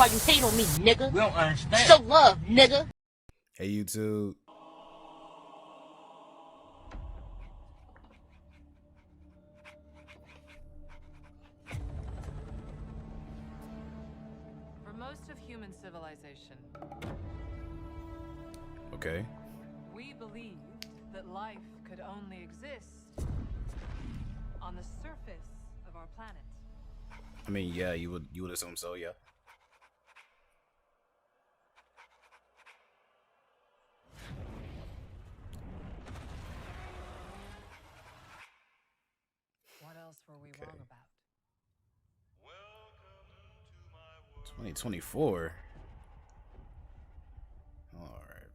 why you hate on me, nigga. We don't understand. Show love, nigga. Hey, YouTube. For most of human civilization, Okay. we believed that life could only exist on the surface of our planet. I mean, yeah, you would assume so, yeah. What else were we Okay. wrong about? 2024. All right.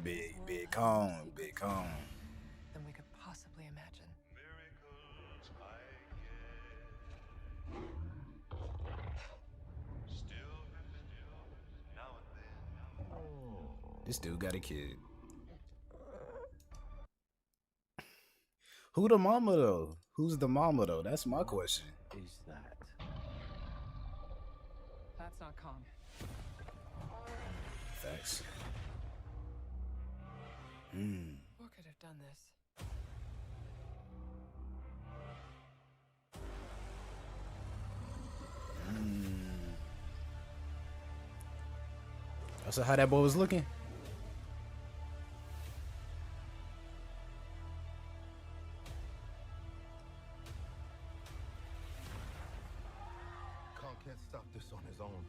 Big cone, big cone. Than we could possibly imagine. This dude got a kid. Who the mama though? Who's the mama though? That's my question. Is that? That's not Kong. Facts. Who could have done this? That's how that boy was looking. Kong can't stop this on his own.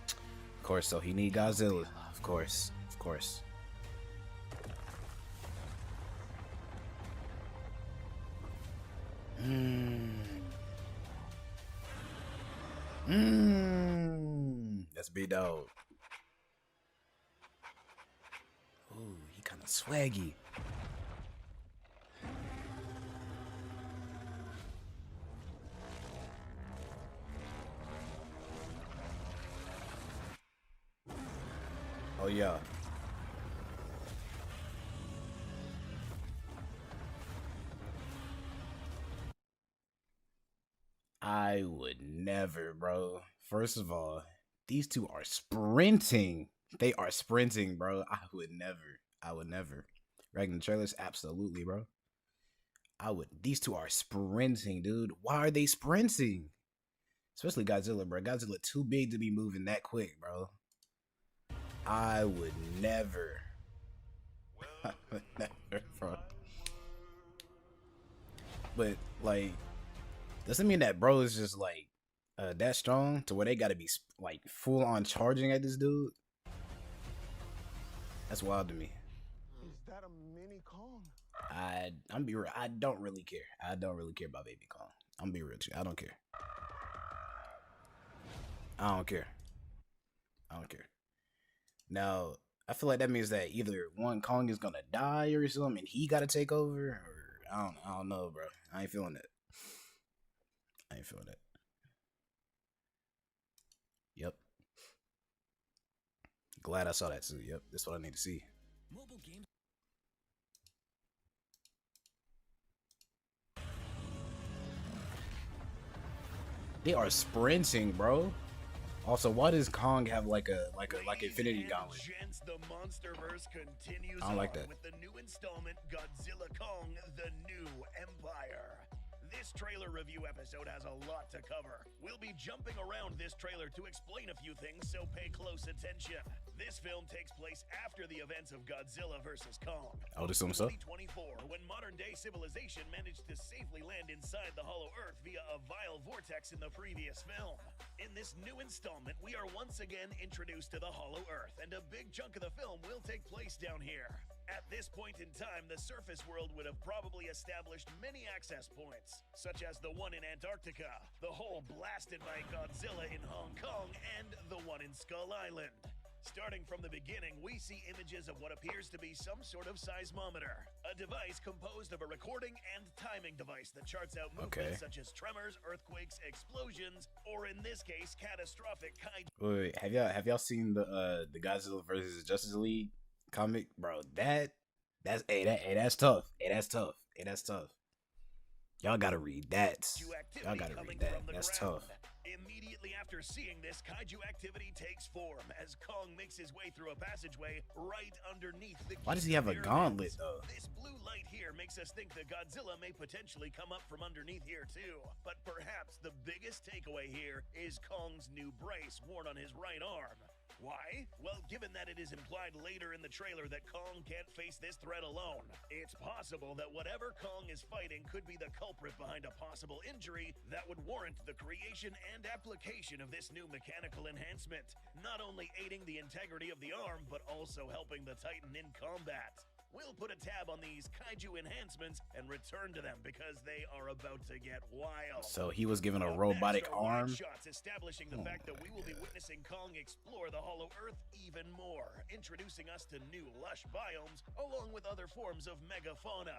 Of course, so he need Godzilla. Of course, of course. That's big dog. Ooh, he kind of swaggy. Oh yeah. I would never, bro. First of all, these two are sprinting. They are sprinting, bro. I would never. I would never. Ragging the trailers, absolutely, bro. These two are sprinting, dude. Why are they sprinting? Especially Godzilla, bro. Godzilla too big to be moving that quick, bro. I would never. I would never, bro. But like, doesn't mean that bro is just like that strong to where they gotta be like full on charging at this dude. That's wild to me. Is that a mini Kong? I'm be real. I don't really care. I don't really care about Baby Kong. I'm be real with you. I don't care. I don't care. I don't care. Now, I feel like that means that either one Kong is gonna die or something, and he gotta take over, or I don't know, bro. I ain't feeling that. I ain't feeling that. Yep. Glad I saw that too. Yep, that's what I need to see. Mobile games. They are sprinting, bro. Also, why does Kong have like a infinity gauntlet? The Monsterverse continues I don't like that. with the new installment, Godzilla Kong: The New Empire. This trailer review episode has a lot to cover. We'll be jumping around this trailer to explain a few things, so pay close attention. This film takes place after the events of Godzilla vs. Kong. I would assume so. 2024, when modern-day civilization managed to safely land inside the Hollow Earth via a vile vortex in the previous film. In this new installment, we are once again introduced to the Hollow Earth, and a big chunk of the film will take place down here. At this point in time, the surface world would have probably established many access points, such as the one in Antarctica, the hole blasted by Godzilla in Hong Kong, and the one in Skull Island. Starting from the beginning, we see images of what appears to be some sort of seismometer, a device composed of a recording and timing device that charts out movements such as tremors, earthquakes, explosions, or in this case, catastrophic kaiju. Wait, have y'all seen the Godzilla versus Justice League comic, bro? That's tough. That's tough. That's tough. Y'all gotta read that. Kaiju Y'all activity gotta coming read that. from the That's ground. tough. Immediately after seeing this, kaiju activity takes form as Kong makes his way through a passageway right underneath the Why does he Giza have a pyramids. gauntlet though? This blue light here makes us think that Godzilla may potentially come up from underneath here too. But perhaps the biggest takeaway here is Kong's new brace worn on his right arm. Why? Well, given that it is implied later in the trailer that Kong can't face this threat alone, it's possible that whatever Kong is fighting could be the culprit behind a possible injury that would warrant the creation and application of this new mechanical enhancement, not only aiding the integrity of the arm, but also helping the Titan in combat. We'll put a tab on these kaiju enhancements and return to them because they are about to get wild. So he was given a Up robotic next are wide arm. shots establishing the fact that we will be witnessing Kong explore the Hollow Earth even more, introducing us to new lush biomes along with other forms of megafauna.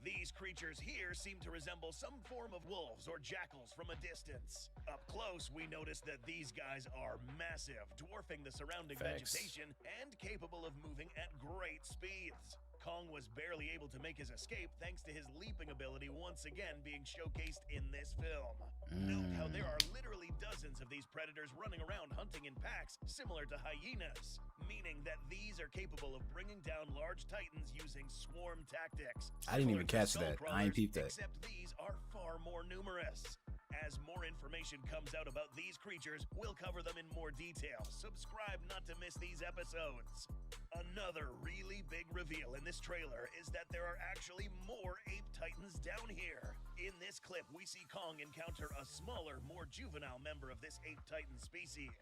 These creatures here seem to resemble some form of wolves or jackals from a distance. Up close, we notice that these guys are massive, dwarfing the surrounding Facts. vegetation and capable of moving at great speeds. Kong was barely able to make his escape thanks to his leaping ability once again being showcased in this film. Note how there are literally dozens of these predators running around hunting in packs, similar to hyenas, meaning that these are capable of bringing down large titans using swarm tactics. I didn't even similar to catch skull that. I ain't crawlers, peeped that. Except these are far more numerous. As more information comes out about these creatures, we'll cover them in more detail. Subscribe not to miss these episodes. Another really big reveal in this trailer is that there are actually more ape titans down here. In this clip, we see Kong encounter a smaller, more juvenile member of this ape titan species.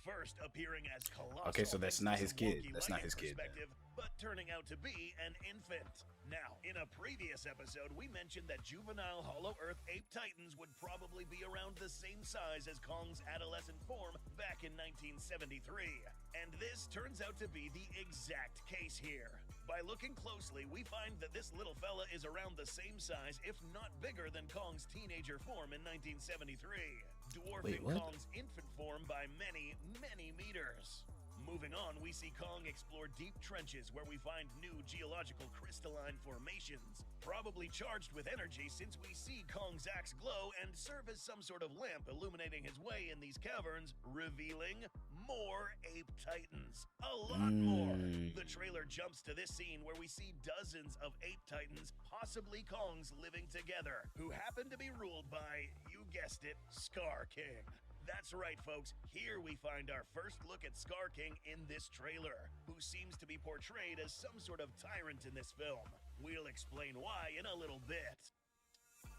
First appearing as colossal. Okay, so that's thanks to not his some kid. wonky That's not lighting his kid. perspective, but turning out to be an infant. Now, in a previous episode, we mentioned that juvenile Hollow Earth ape titans would probably be around the same size as Kong's adolescent form back in 1973. And this turns out to be the exact case here. By looking closely, we find that this little fella is around the same size, if not bigger than Kong's teenager form in 1973, dwarfing what? Kong's infant form by many, many meters. Moving on, we see Kong explore deep trenches where we find new geological crystalline formations, probably charged with energy since we see Kong's axe glow and serve as some sort of lamp illuminating his way in these caverns, revealing more ape titans. A lot more. The trailer jumps to this scene where we see dozens of ape titans, possibly Kongs, living together, who happen to be ruled by, you guessed it, Scar King. That's right, folks. Here we find our first look at Scar King in this trailer, who seems to be portrayed as some sort of tyrant in this film. We'll explain why in a little bit.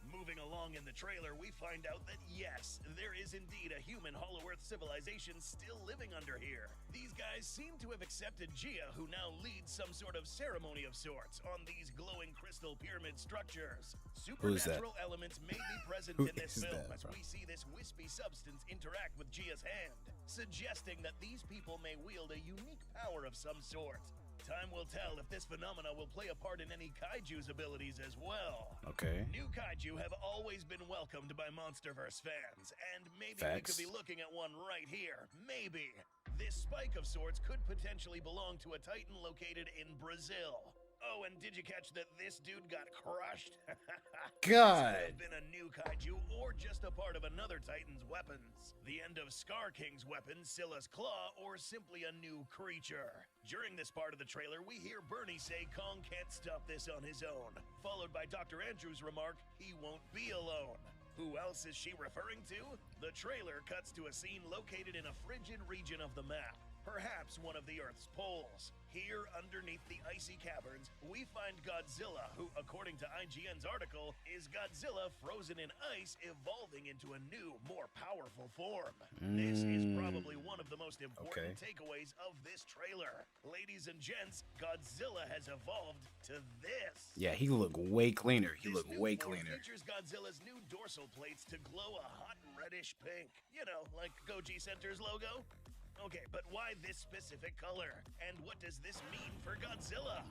Moving along in the trailer, we find out that yes, there is indeed a human Hollow Earth civilization still living under here. These guys seem to have accepted Gia, who now leads some sort of ceremony of sorts on these glowing crystal pyramid structures. Supernatural elements may be present in this film as we see this wispy substance interact with Gia's hand, suggesting that these people may wield a unique power of some sort. Time will tell if this phenomena will play a part in any kaiju's abilities as well. Okay. New kaiju have always been welcomed by MonsterVerse fans, and maybe Facts. we could be looking at one right here. Maybe. This spike of sorts could potentially belong to a titan located in Brazil. Oh, and did you catch that this dude got crushed? God. This could have been a new kaiju or just a part of another titan's weapons. The end of Scar King's weapon, Scylla's claw, or simply a new creature. During this part of the trailer, we hear Bernie say Kong can't stop this on his own, followed by Dr. Andrews' remark, he won't be alone. Who else is she referring to? The trailer cuts to a scene located in a frigid region of the map, perhaps one of the Earth's poles. Here, underneath the icy caverns, we find Godzilla, who, according to IGN's article, is Godzilla frozen in ice, evolving into a new, more powerful form. This is probably one of the most important takeaways of this trailer. Ladies and gents, Godzilla has evolved to this. Yeah, he looked way cleaner. He This looked new way form cleaner. features Godzilla's new dorsal plates to glow a hot reddish pink. You know, like Goji Center's logo. Okay, but why this specific color? And what does this mean for Godzilla?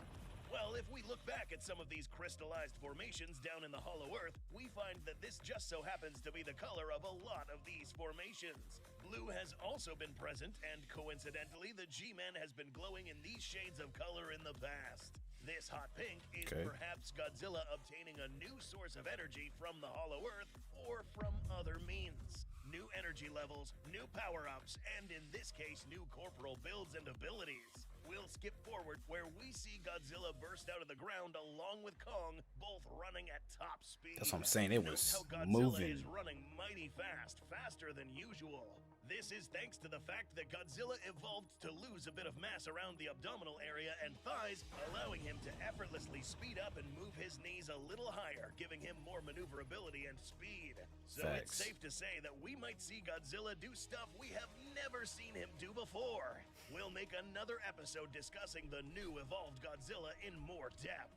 Well, if we look back at some of these crystallized formations down in the Hollow Earth, we find that this just so happens to be the color of a lot of these formations. Blue has also been present, and coincidentally, the G-Man has been glowing in these shades of color in the past. This hot pink is Okay. perhaps Godzilla obtaining a new source of energy from the Hollow Earth or from other means. New energy levels, new power-ups, and in this case, new corporal builds and abilities. We'll skip forward where we see Godzilla burst out of the ground along with Kong, both running at top speed. That's what I'm saying. It Note was how Godzilla moving. is running mighty fast, faster than usual. This is thanks to the fact that Godzilla evolved to lose a bit of mass around the abdominal area and thighs, allowing him to effortlessly speed up and move his knees a little higher, giving him more maneuverability and speed. So it's Facts. safe to say that we might see Godzilla do stuff we have never seen him do before. We'll make another episode discussing the new evolved Godzilla in more depth.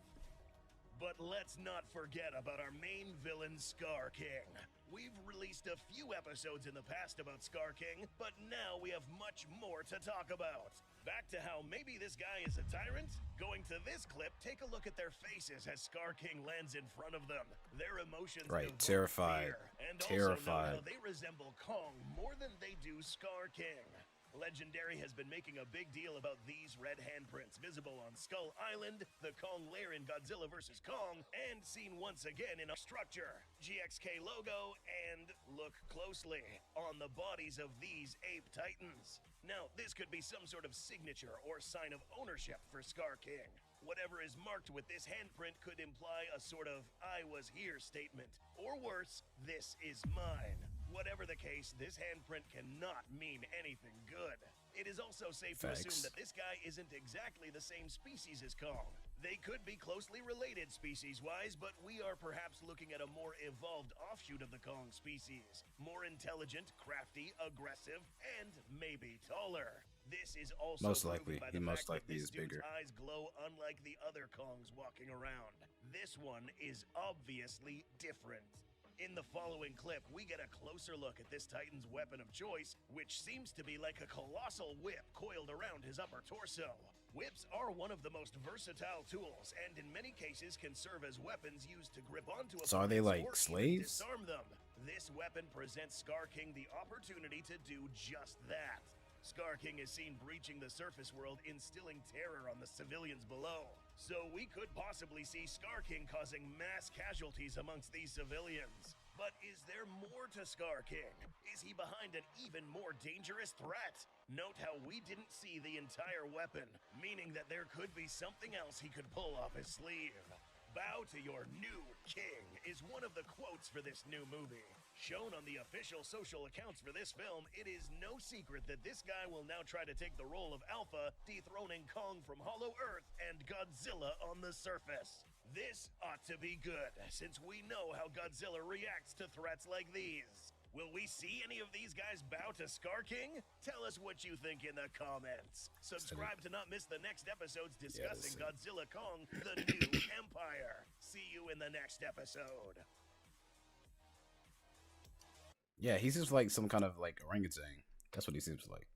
But let's not forget about our main villain, Scar King. We've released a few episodes in the past about Scar King, but now we have much more to talk about. Back to how maybe this guy is a tyrant? Going to this clip, take a look at their faces as Scar King lands in front of them. Their emotions Right, evoke terrified. fear, and Terrified. also note how they resemble Kong more than they do Scar King. Legendary has been making a big deal about these red handprints visible on Skull Island, the Kong lair in Godzilla vs. Kong, and seen once again in a structure, GXK logo, and look closely on the bodies of these ape titans. Now, this could be some sort of signature or sign of ownership for Scar King. Whatever is marked with this handprint could imply a sort of "I was here" statement, or worse, "This is mine." Whatever the case, this handprint cannot mean anything good. It is also safe to assume Facts. that this guy isn't exactly the same species as Kong. They could be closely related species-wise, but we are perhaps looking at a more evolved offshoot of the Kong species. More intelligent, crafty, aggressive, and maybe taller. This is also Most proven likely. by He the most fact that likely this is dude's bigger. eyes glow unlike the other Kongs walking around. This one is obviously different. In the following clip, we get a closer look at this Titan's weapon of choice, which seems to be like a colossal whip coiled around his upper torso. Whips are one of the most versatile tools, and in many cases can serve as weapons used to grip onto So are they opponents like or even slaves? disarm them. This weapon presents Scar King the opportunity to do just that. Scar King is seen breaching the surface world, instilling terror on the civilians below. So we could possibly see Scar King causing mass casualties amongst these civilians. But is there more to Scar King? Is he behind an even more dangerous threat? Note how we didn't see the entire weapon, meaning that there could be something else he could pull off his sleeve. "Bow to your new king" is one of the quotes for this new movie. Shown on the official social accounts for this film, it is no secret that this guy will now try to take the role of Alpha, dethroning Kong from Hollow Earth and Godzilla on the surface. This ought to be good, since we know how Godzilla reacts to threats like these. Will we see any of these guys bow to Scar King? Tell us what you think in the comments. Subscribe to not miss the next episodes discussing Godzilla Kong, the New Empire. See you in the next episode. Yeah, he seems like some kind of like orangutan. That's what he seems like.